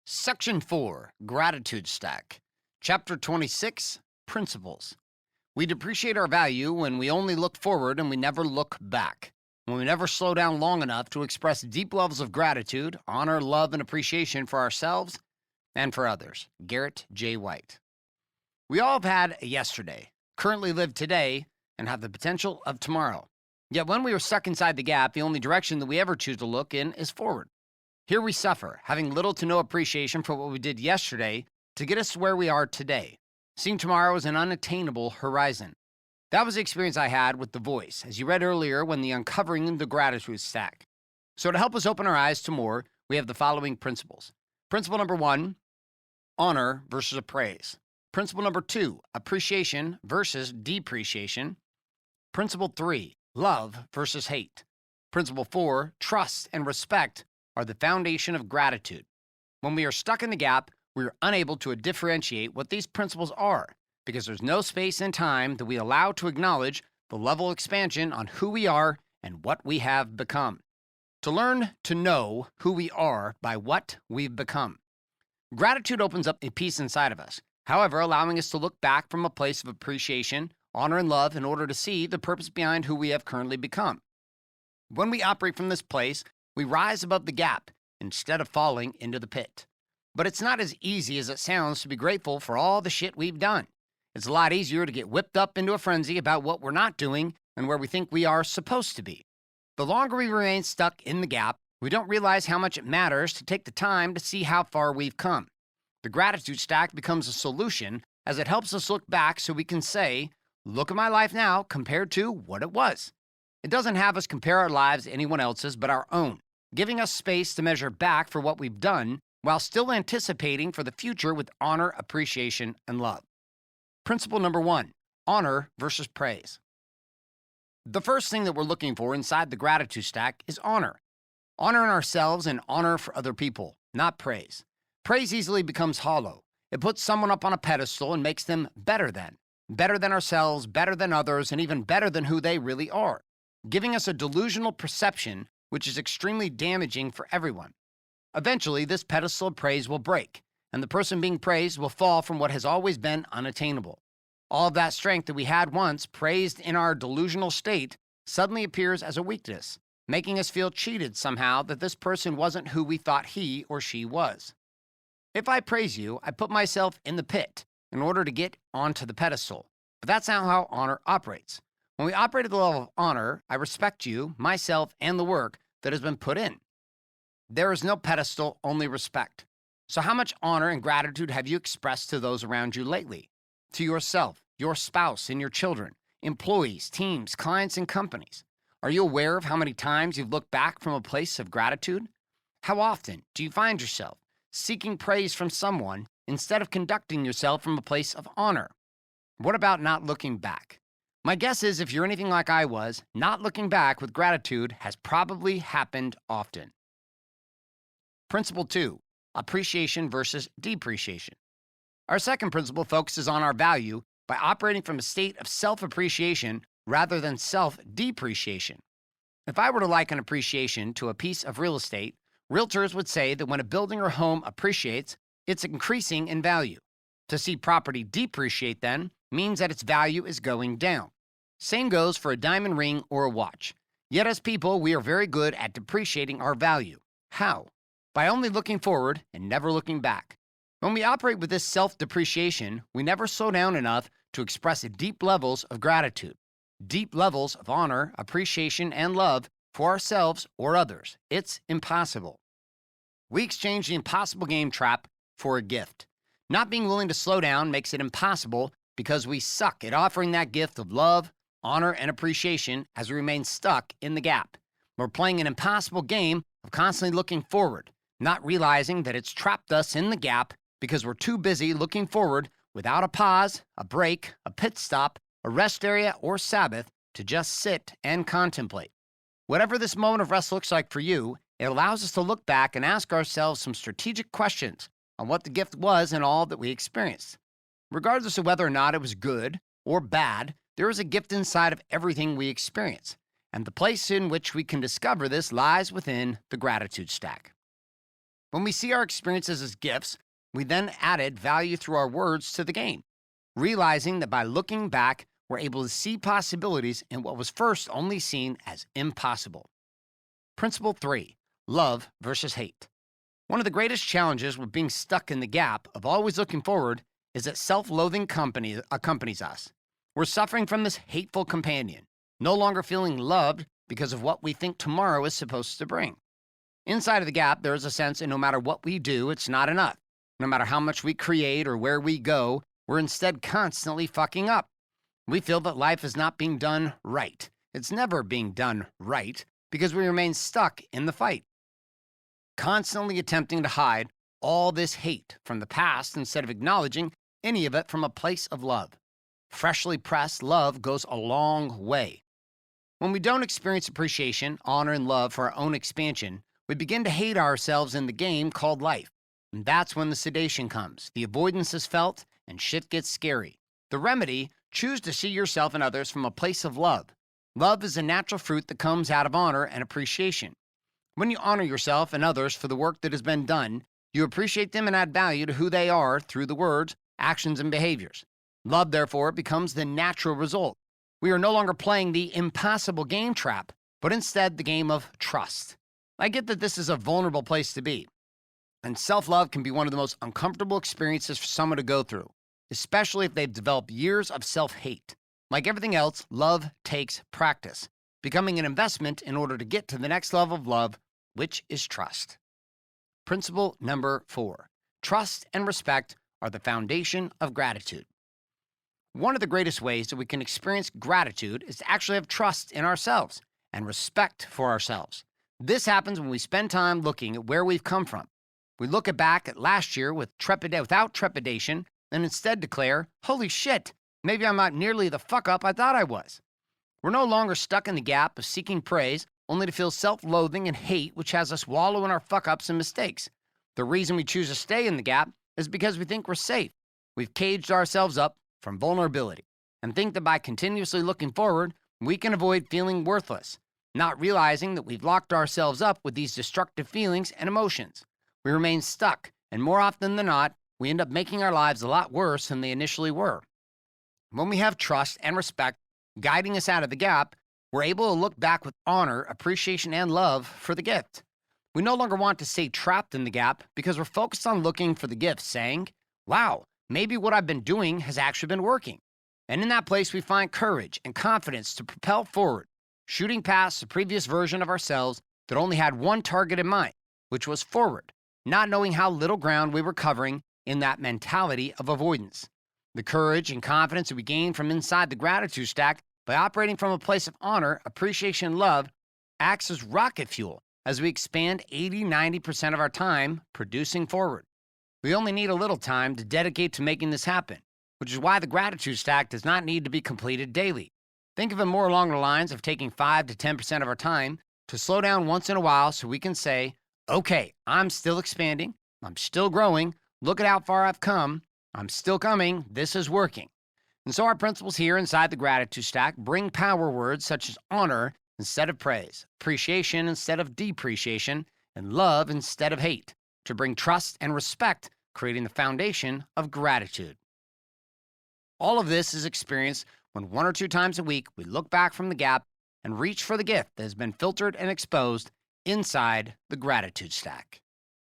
Section 4, Gratitude Stack. Chapter 26, Principles. We depreciate our value when we only look forward and we never look back. When we never slow down long enough to express deep levels of gratitude, honor, love, and appreciation for ourselves and for others. Garrett J. White. We all have had a yesterday, currently live today, and have the potential of tomorrow. Yet when we are stuck inside the gap, the only direction that we ever choose to look in is forward. Here we suffer, having little to no appreciation for what we did yesterday to get us to where we are today, seeing tomorrow as an unattainable horizon. That was the experience I had with The Voice, as you read earlier when the uncovering the gratitude stack. So to help us open our eyes to more, we have the following principles. Principle number 1, honor versus appraise. Principle number 2, appreciation versus depreciation. Principle 3, love versus hate. Principle 4, trust and respect are the foundation of gratitude. When we are stuck in the gap, we are unable to differentiate what these principles are because there's no space and time that we allow to acknowledge the level of expansion on who we are and what we have become. To learn to know who we are by what we've become. Gratitude opens up a piece inside of us, however, allowing us to look back from a place of appreciation, honor, and love in order to see the purpose behind who we have currently become. When we operate from this place, we rise above the gap instead of falling into the pit. But it's not as easy as it sounds to be grateful for all the shit we've done. It's a lot easier to get whipped up into a frenzy about what we're not doing and where we think we are supposed to be. The longer we remain stuck in the gap, we don't realize how much it matters to take the time to see how far we've come. The gratitude stack becomes a solution as it helps us look back so we can say, look at my life now compared to what it was. It doesn't have us compare our lives to anyone else's but our own, giving us space to measure back for what we've done while still anticipating for the future with honor, appreciation, and love. Principle number 1, honor versus praise. The first thing that we're looking for inside the gratitude stack is honor. Honor in ourselves and honor for other people, not praise. Praise easily becomes hollow. It puts someone up on a pedestal and makes them better than ourselves, better than others, and even better than who they really are, giving us a delusional perception which is extremely damaging for everyone. Eventually, this pedestal of praise will break, and the person being praised will fall from what has always been unattainable. All of that strength that we had once praised in our delusional state suddenly appears as a weakness, making us feel cheated somehow that this person wasn't who we thought he or she was. If I praise you, I put myself in the pit in order to get onto the pedestal, but that's not how honor operates. When we operate at the level of honor, I respect you, myself, and the work that has been put in. There is no pedestal, only respect. So how much honor and gratitude have you expressed to those around you lately? To yourself, your spouse, and your children, employees, teams, clients, and companies? Are you aware of how many times you've looked back from a place of gratitude? How often do you find yourself seeking praise from someone instead of conducting yourself from a place of honor? What about not looking back? My guess is if you're anything like I was, not looking back with gratitude has probably happened often. Principle 2, appreciation versus depreciation. Our second principle focuses on our value by operating from a state of self-appreciation rather than self-depreciation. If I were to liken appreciation to a piece of real estate, realtors would say that when a building or home appreciates, it's increasing in value. To see property depreciate, then, means that its value is going down. Same goes for a diamond ring or a watch. Yet as people, we are very good at depreciating our value. How? By only looking forward and never looking back. When we operate with this self-depreciation, we never slow down enough to express deep levels of gratitude, deep levels of honor, appreciation, and love for ourselves or others. It's impossible. We exchange the impossible game trap for a gift. Not being willing to slow down makes it impossible because we suck at offering that gift of love, honor, and appreciation as we remain stuck in the gap. We're playing an impossible game of constantly looking forward, not realizing that it's trapped us in the gap because we're too busy looking forward without a pause, a break, a pit stop, a rest area, or Sabbath to just sit and contemplate. Whatever this moment of rest looks like for you, it allows us to look back and ask ourselves some strategic questions on what the gift was and all that we experienced. Regardless of whether or not it was good or bad, there is a gift inside of everything we experience, and the place in which we can discover this lies within the gratitude stack. When we see our experiences as gifts, we then added value through our words to the game, realizing that by looking back, we're able to see possibilities in what was first only seen as impossible. Principle 3, love versus hate. One of the greatest challenges with being stuck in the gap of always looking forward is that self-loathing accompanies us. We're suffering from this hateful companion, no longer feeling loved because of what we think tomorrow is supposed to bring. Inside of the gap, there is a sense that no matter what we do, it's not enough. No matter how much we create or where we go, we're instead constantly fucking up. We feel that life is not being done right. It's never being done right because we remain stuck in the fight, constantly attempting to hide all this hate from the past instead of acknowledging any of it from a place of love. Freshly pressed love goes a long way. When we don't experience appreciation, honor, and love for our own expansion, we begin to hate ourselves in the game called life. And that's when the sedation comes, the avoidance is felt, and shit gets scary. The remedy, choose to see yourself and others from a place of love. Love is a natural fruit that comes out of honor and appreciation. When you honor yourself and others for the work that has been done, you appreciate them and add value to who they are through the words, actions, and behaviors. Love, therefore, becomes the natural result. We are no longer playing the impossible game trap, but instead the game of trust. I get that this is a vulnerable place to be, and self-love can be one of the most uncomfortable experiences for someone to go through, especially if they've developed years of self-hate. Like everything else, love takes practice, becoming an investment in order to get to the next level of love, which is trust. Principle number 4, trust and respect are the foundation of gratitude. One of the greatest ways that we can experience gratitude is to actually have trust in ourselves and respect for ourselves. This happens when we spend time looking at where we've come from. We look back at last year without trepidation and instead declare, holy shit, maybe I'm not nearly the fuck up I thought I was. We're no longer stuck in the gap of seeking praise only to feel self-loathing and hate, which has us wallow in our fuck-ups and mistakes. The reason we choose to stay in the gap is because we think we're safe. We've caged ourselves up from vulnerability and think that by continuously looking forward, we can avoid feeling worthless, not realizing that we've locked ourselves up with these destructive feelings and emotions. We remain stuck, and more often than not, we end up making our lives a lot worse than they initially were. When we have trust and respect guiding us out of the gap, we're able to look back with honor, appreciation, and love for the gift. We no longer want to stay trapped in the gap because we're focused on looking for the gift, saying, wow, maybe what I've been doing has actually been working. And in that place, we find courage and confidence to propel forward, shooting past the previous version of ourselves that only had one target in mind, which was forward, not knowing how little ground we were covering in that mentality of avoidance. The courage and confidence that we gain from inside the gratitude stack by operating from a place of honor, appreciation, and love acts as rocket fuel as we expand 80-90% of our time producing forward. We only need a little time to dedicate to making this happen, which is why the gratitude stack does not need to be completed daily. Think of it more along the lines of taking 5 to 10% of our time to slow down once in a while so we can say, okay, I'm still expanding, I'm still growing, look at how far I've come, I'm still coming, this is working. And so our principles here inside the gratitude stack bring power words such as honor instead of praise, appreciation instead of depreciation, and love instead of hate, to bring trust and respect, creating the foundation of gratitude. All of this is experienced when 1 or 2 times a week we look back from the gap and reach for the gift that has been filtered and exposed inside the gratitude stack.